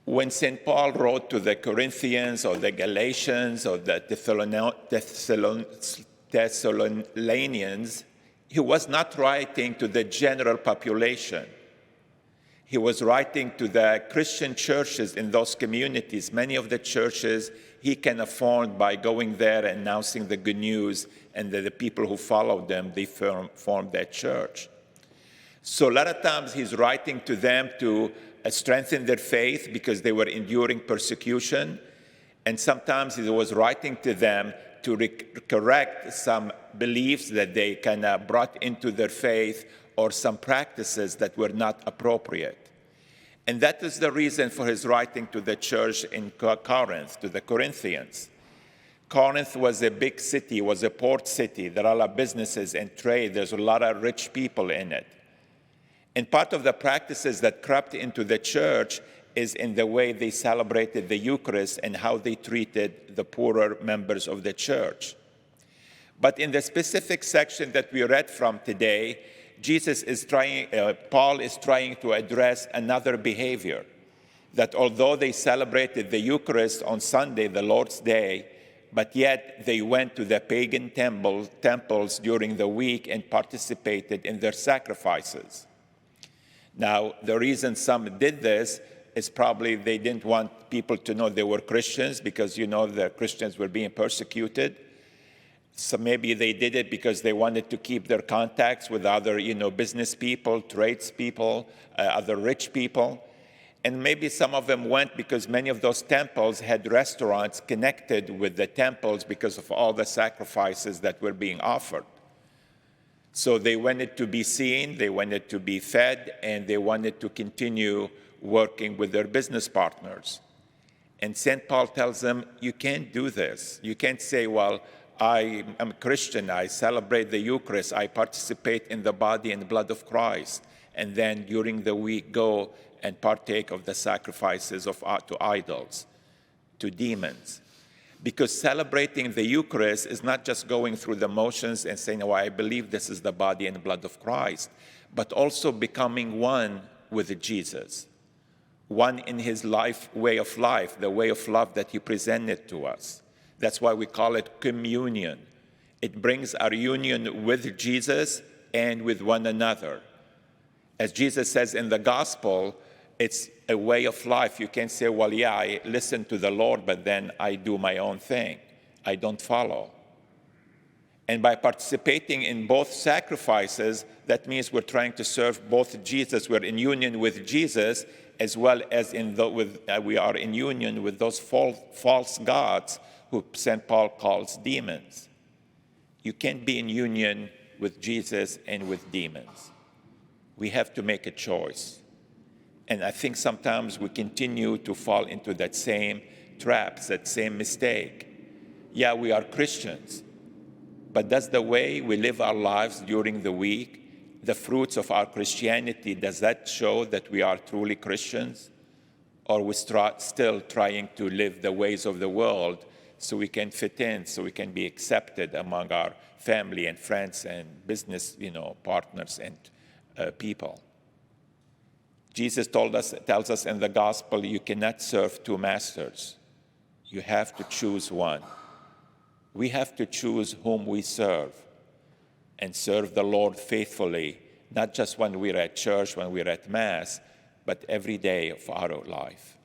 When St. Paul wrote to the Corinthians or the Galatians or the Thessalonians, he was not writing to the general population. He was writing to the Christian churches in those communities. Many of the churches he can afford by going there and announcing the good news, and the people who followed them, they formed that church. So a lot of times he's writing to them to strengthen their faith because they were enduring persecution. And sometimes he was writing to them to correct some beliefs that they kind of brought into their faith or some practices that were not appropriate. And that is the reason for his writing to the church in Corinth, to the Corinthians. Corinth was a big city, was a port city. There are a lot of businesses and trade. There's a lot of rich people in it. And part of the practices that crept into the church is in the way they celebrated the Eucharist and how they treated the poorer members of the church. But in the specific section that we read from today, Paul is trying to address another behavior, that although they celebrated the Eucharist on Sunday, the Lord's Day, but yet they went to the pagan temples during the week and participated in their sacrifices. Now, the reason some did this is probably they didn't want people to know they were Christians because, the Christians were being persecuted. So maybe they did it because they wanted to keep their contacts with other, business people, tradespeople, other rich people. And maybe some of them went because many of those temples had restaurants connected with the temples because of all the sacrifices that were being offered. So they wanted to be seen, they wanted to be fed, and they wanted to continue working with their business partners. And St. Paul tells them, you can't do this. You can't say, well, I am a Christian, I celebrate the Eucharist, I participate in the body and blood of Christ, and then during the week go and partake of the sacrifices to idols, to demons. Because celebrating the Eucharist is not just going through the motions and saying, oh, I believe this is the body and blood of Christ, but also becoming one with Jesus, one in his way of life, the way of love that he presented to us. That's why we call it communion. It brings our union with Jesus and with one another. As Jesus says in the gospel, it's a way of life. You can't say, well, yeah, I listen to the Lord, but then I do my own thing. I don't follow. And by participating in both sacrifices, that means we're trying to serve both Jesus. We're in union with Jesus, as well as we are in union with those false gods who St. Paul calls demons. You can't be in union with Jesus and with demons. We have to make a choice. And I think sometimes we continue to fall into that same traps, that same mistake. Yeah, we are Christians, but does the way we live our lives during the week, the fruits of our Christianity, does that show that we are truly Christians? Or we're still trying to live the ways of the world so we can fit in, so we can be accepted among our family and friends and business, partners and people? Jesus tells us in the gospel, you cannot serve two masters. You have to choose one. We have to choose whom we serve and serve the Lord faithfully, not just when we're at church, when we're at Mass, but every day of our life.